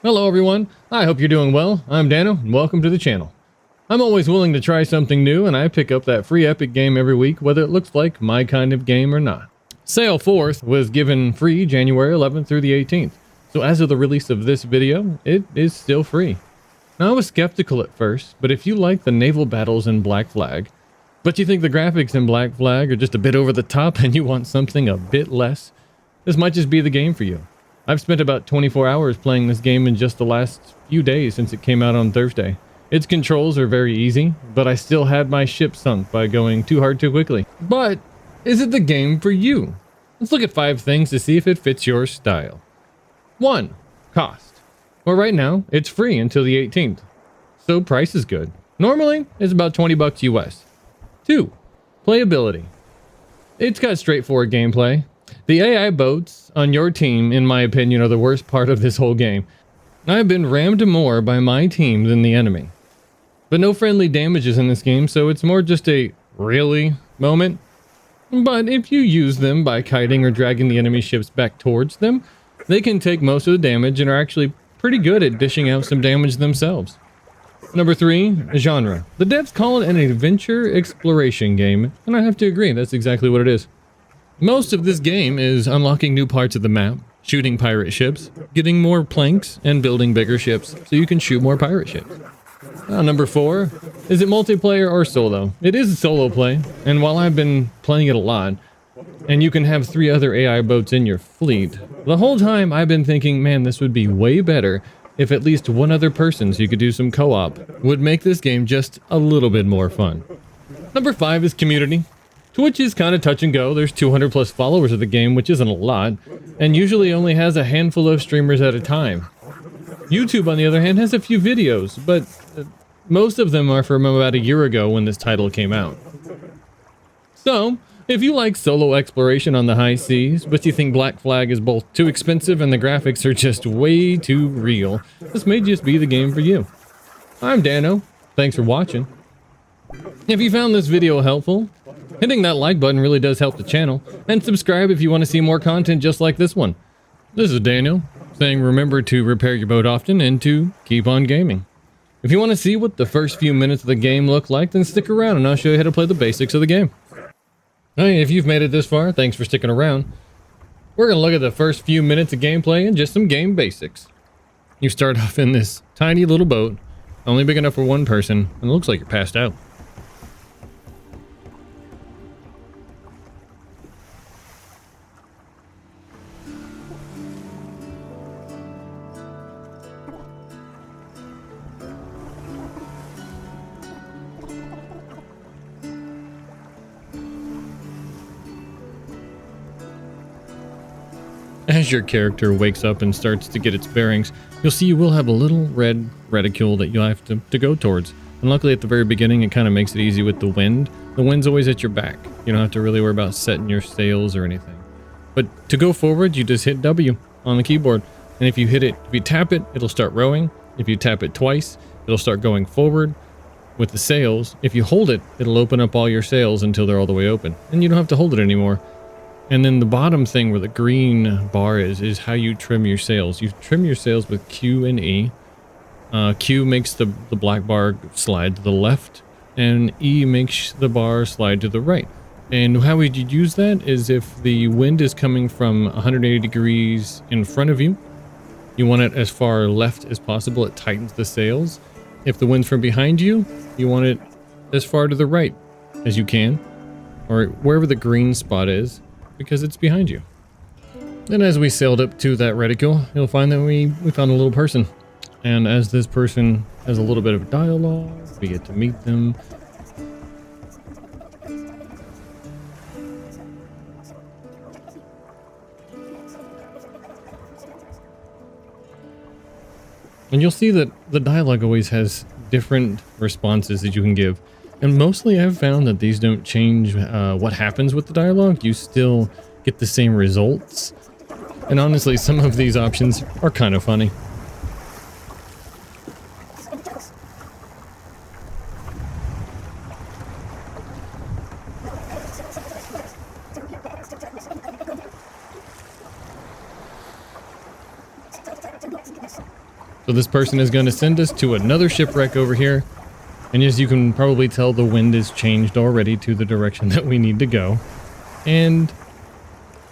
Hello everyone, I hope you're doing well. I'm Dano, and welcome to the channel. I'm always willing to try something new, and I pick up that free Epic game every week, whether it looks like my kind of game or not. Sail Forth was given free January 11th through the 18th, so as of the release of this video, it is still free. Now I was skeptical at first, but if you like the naval battles in Black Flag, but you think the graphics in Black Flag are just a bit over the top and you want something a bit less, this might just be the game for you. I've spent about 24 hours playing this game in just the last few days since it came out on Thursday. Its controls are very easy, but I still had my ship sunk by going too hard too quickly. But is it the game for you? Let's look at 5 things to see if it fits your style. 1. Cost. Well, right now, it's free until the 18th, so price is good. Normally, it's about 20 bucks US. 2. Playability. It's got straightforward gameplay. The AI boats on your team, in my opinion, are the worst part of this whole game. I've been rammed more by my team than the enemy. But no friendly damages in this game, so it's more just a really moment. But if you use them by kiting or dragging the enemy ships back towards them, they can take most of the damage and are actually pretty good at dishing out some damage themselves. Number 3, genre. The devs call it an adventure exploration game, and I have to agree, that's exactly what it is. Most of this game is unlocking new parts of the map, shooting pirate ships, getting more planks, and building bigger ships so you can shoot more pirate ships. Number 4, is it multiplayer or solo? It is solo play, and while I've been playing it a lot, and you can have 3 other AI boats in your fleet, the whole time I've been thinking, man, this would be way better if at least one other person so you could do some co-op would make this game just a little bit more fun. Number 5 is community. Twitch is kind of touch and go. There's 200 plus followers of the game, which isn't a lot, and usually only has a handful of streamers at a time. YouTube, on the other hand, has a few videos, but most of them are from about a year ago when this title came out. So, if you like solo exploration on the high seas, but you think Black Flag is both too expensive and the graphics are just way too real, this may just be the game for you. I'm Dano. Thanks for watching. If you found this video helpful, hitting that like button really does help the channel, and subscribe if you want to see more content just like this one. This is Daniel, saying remember to repair your boat often and to keep on gaming. If you want to see what the first few minutes of the game look like, then stick around and I'll show you how to play the basics of the game. Hey, if you've made it this far, thanks for sticking around. We're going to look at the first few minutes of gameplay and just some game basics. You start off in this tiny little boat, only big enough for one person, and it looks like you're passed out. As your character wakes up and starts to get its bearings, you'll see you will have a little red reticule that you'll have to go towards. And luckily at the very beginning it kind of makes it easy with the wind. The wind's always at your back. You don't have to really worry about setting your sails or anything. But to go forward, you just hit W on the keyboard. And if you hit it, if you tap it, it'll start rowing. If you tap it twice, it'll start going forward. With the sails, if you hold it, it'll open up all your sails until they're all the way open. And you don't have to hold it anymore. And then the bottom thing where the green bar is how you trim your sails. You trim your sails with Q and E. Q makes the black bar slide to the left, and E makes the bar slide to the right. And how would you use that is if the wind is coming from 180 degrees in front of you, you want it as far left as possible. It tightens the sails. If the wind's from behind you, you want it as far to the right as you can, or wherever the green spot is, because it's behind you. And as we sailed up to that reticule, you'll find that we found a little person. And as this person has a little bit of dialogue, we get to meet them. And you'll see that the dialogue always has different responses that you can give. And mostly I've found that these don't change what happens with the dialogue. You still get the same results. And honestly, some of these options are kind of funny. So this person is going to send us to another shipwreck over here. And as you can probably tell, the wind is changed already to the direction that we need to go. And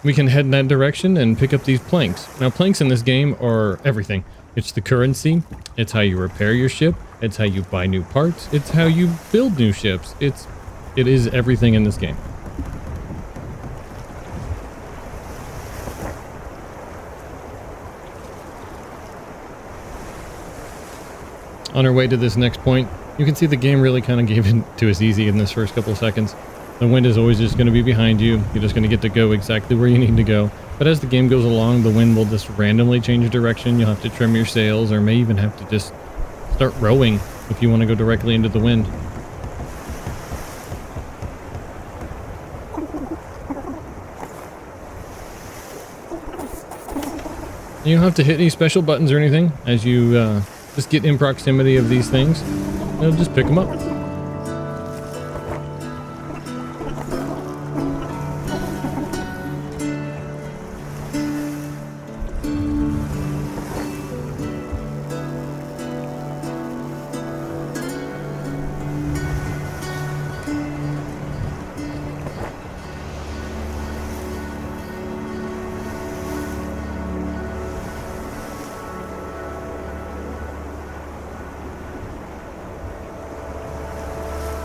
we can head in that direction and pick up these planks. Now, planks in this game are everything. It's the currency. It's how you repair your ship. It's how you buy new parts. It's how you build new ships. It is everything in this game. On our way to this next point, you can see the game really kind of gave it to us easy in this first couple of seconds. The wind is always just going to be behind you. You're just going to get to go exactly where you need to go. But as the game goes along, the wind will just randomly change direction. You'll have to trim your sails, or may even have to just start rowing if you want to go directly into the wind. You don't have to hit any special buttons or anything as you just get in proximity of these things. You'll just pick them up.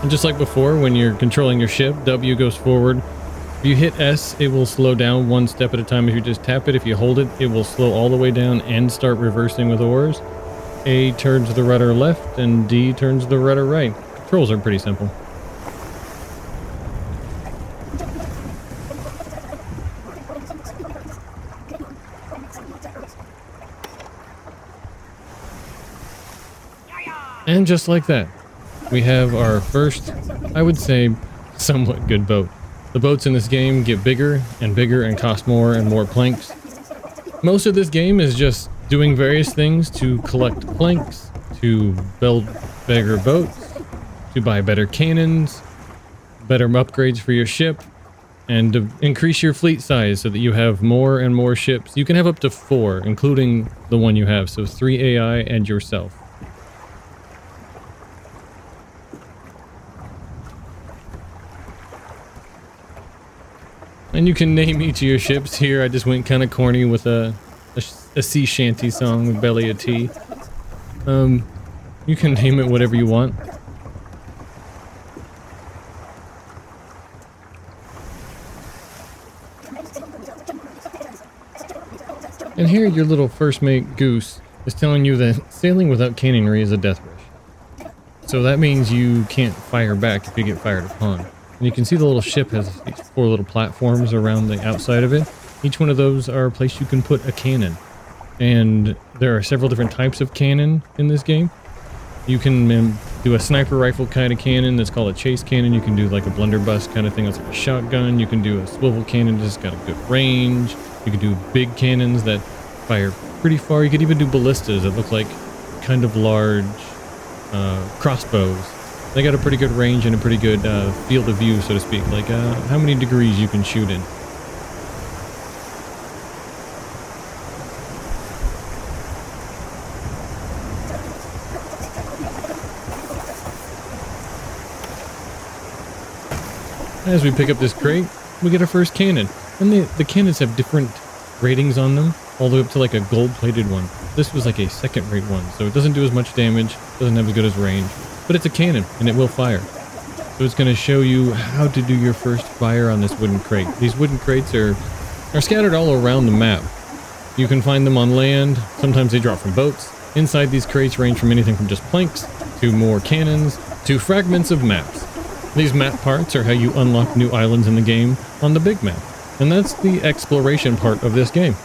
And just like before, when you're controlling your ship, W goes forward. If you hit S, it will slow down one step at a time. If you just tap it, if you hold it, it will slow all the way down and start reversing with oars. A turns the rudder left, and D turns the rudder right. Controls are pretty simple. And just like that, we have our first, I would say, somewhat good boat. The boats in this game get bigger and cost more and more planks. Most of this game is just doing various things to collect planks, to build bigger boats, to buy better cannons, better upgrades for your ship, and to increase your fleet size so that you have more and more ships. You can have up to 4, including the one you have, so 3 AI and yourself. And you can name each of your ships here. I just went kind of corny with a sea shanty song with Belly of Tea. You can name it whatever you want. And here your little first mate Goose is telling you that sailing without cannonry is a death wish. So that means you can't fire back if you get fired upon. And you can see the little ship has these 4 little platforms around the outside of it. Each one of those are a place you can put a cannon. And there are several different types of cannon in this game. You can do a sniper rifle kind of cannon that's called a chase cannon. You can do like a blunderbuss kind of thing that's like a shotgun. You can do a swivel cannon that's got a good range. You can do big cannons that fire pretty far. You could even do ballistas that look like kind of large crossbows. They got a pretty good range and a pretty good field of view, so to speak. Like how many degrees you can shoot in. As we pick up this crate, we get our first cannon. And the cannons have different ratings on them, all the way up to like a gold-plated one. This was like a second-rate one, so it doesn't do as much damage, doesn't have as good as range. But it's a cannon, and it will fire. So it's going to show you how to do your first fire on this wooden crate. These wooden crates are scattered all around the map. You can find them on land. Sometimes they drop from boats. Inside these crates range from anything from just planks, to more cannons, to fragments of maps. These map parts are how you unlock new islands in the game on the big map. And that's the exploration part of this game.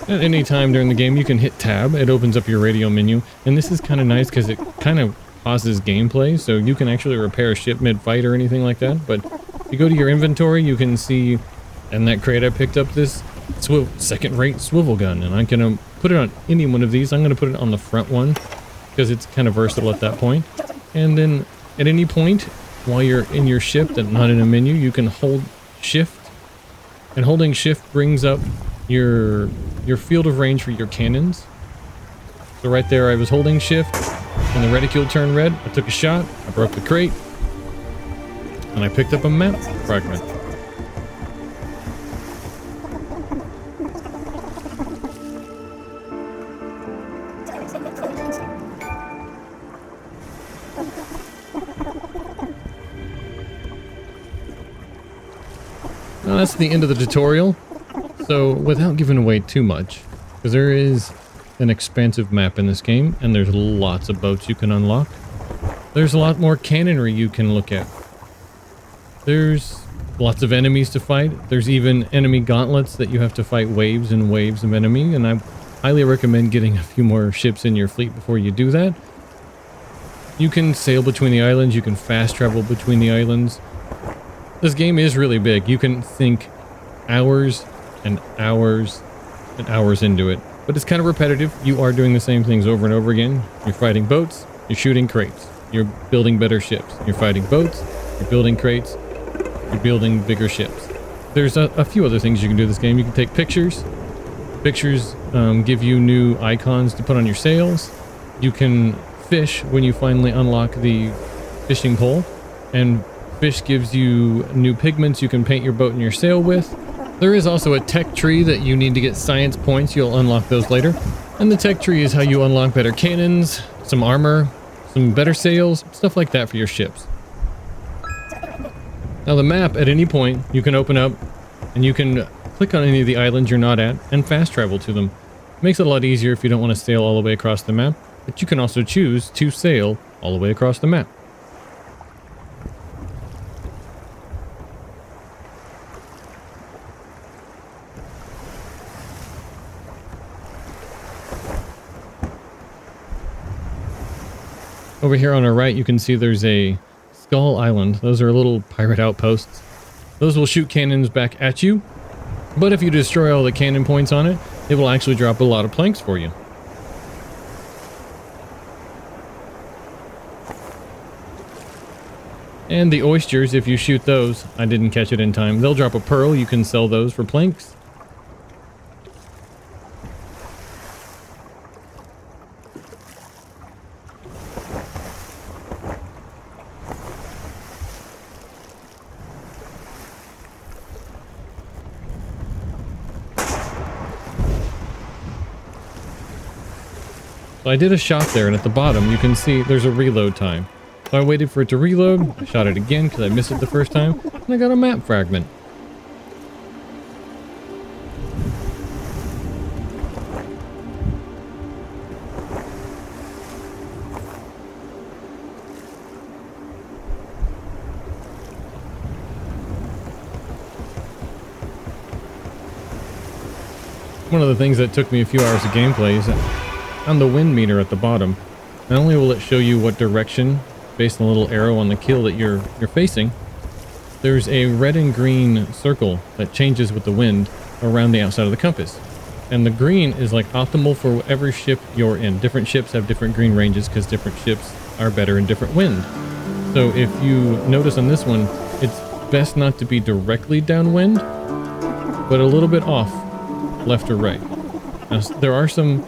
At any time during the game, you can hit tab. It opens up your radio menu. And this is kind of nice because it kind of pauses gameplay. So you can actually repair a ship mid-fight or anything like that. But if you go to your inventory, you can see in that crate I picked up this second-rate swivel gun. And I'm going to put it on any one of these. I'm going to put it on the front one because it's kind of versatile at that point. And then at any point, while you're in your ship and not in a menu, you can hold shift, and holding shift brings up your field of range for your cannons. So right there I was holding shift and the reticule turned red. I took a shot, I broke the crate, and I picked up a map fragment. Now that's the end of the tutorial. So without giving away too much, because there is an expansive map in this game and there's lots of boats you can unlock. There's a lot more cannonry you can look at. There's lots of enemies to fight. There's even enemy gauntlets that you have to fight waves and waves of enemy, and I highly recommend getting a few more ships in your fleet before you do that. You can sail between the islands, you can fast travel between the islands. This game is really big. You can sink hours and hours and hours into it, but it's kind of repetitive. You are doing the same things over and over again. You're fighting boats, you're shooting crates, you're building better ships, you're fighting boats, you're building crates, you're building bigger ships. There's a few other things you can do in this game. You can take pictures. Pictures give you new icons to put on your sails. You can fish when you finally unlock the fishing pole, and fish gives you new pigments you can paint your boat and your sail with. There is also a tech tree that you need to get science points. You'll unlock those later. And the tech tree is how you unlock better cannons, some armor, some better sails, stuff like that for your ships. Now the map, at any point, you can open up and you can click on any of the islands you're not at and fast travel to them. It makes it a lot easier if you don't want to sail all the way across the map, but you can also choose to sail all the way across the map. Over here on our right, you can see there's a Skull Island. Those are little pirate outposts. Those will shoot cannons back at you, but if you destroy all the cannon points on it, it will actually drop a lot of planks for you. And the oysters, if you shoot those, I didn't catch it in time, they'll drop a pearl. You can sell those for planks. So I did a shot there, and at the bottom you can see there's a reload time. So I waited for it to reload, I shot it again because I missed it the first time, and I got a map fragment. One of the things that took me a few hours of gameplay is that on the wind meter at the bottom, not only will it show you what direction based on a little arrow on the keel that you're facing, there's a red and green circle that changes with the wind around the outside of the compass. And the green is like optimal for whatever ship you're in. Different ships have different green ranges because different ships are better in different wind. So if you notice on this one, it's best not to be directly downwind, but a little bit off, left or right. Now, there are some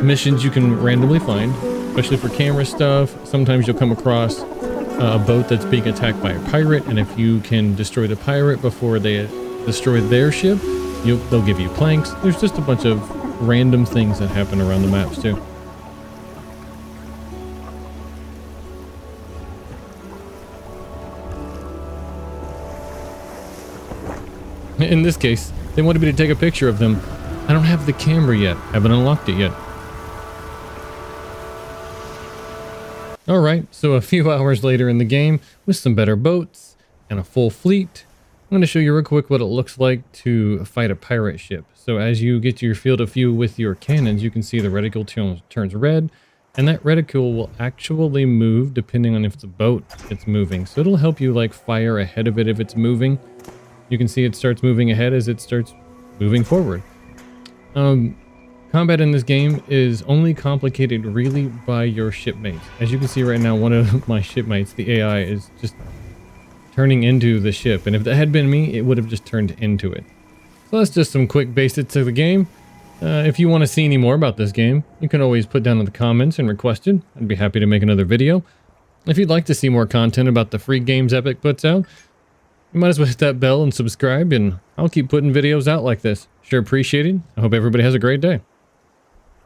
missions you can randomly find, especially for camera stuff. Sometimes you'll come across a boat that's being attacked by a pirate, and if you can destroy the pirate before they destroy their ship, they'll give you planks. There's just a bunch of random things that happen around the maps too. In this case, they wanted me to take a picture of them. I don't have the camera yet. I haven't unlocked it yet. Alright, so a few hours later in the game, with some better boats and a full fleet, I'm going to show you real quick what it looks like to fight a pirate ship. So as you get to your field of view with your cannons, you can see the reticule turns red, and that reticule will actually move depending on if the boat is moving. So it'll help you like fire ahead of it if it's moving. You can see it starts moving ahead as it starts moving forward. Combat in this game is only complicated really by your shipmates. As you can see right now, one of my shipmates, the AI, is just turning into the ship. And if that had been me, it would have just turned into it. So that's just some quick basics of the game. If you want to see any more about this game, you can always put down in the comments and request it. I'd be happy to make another video. If you'd like to see more content about the free games Epic puts out, you might as well hit that bell and subscribe, and I'll keep putting videos out like this. Sure appreciate it. I hope everybody has a great day.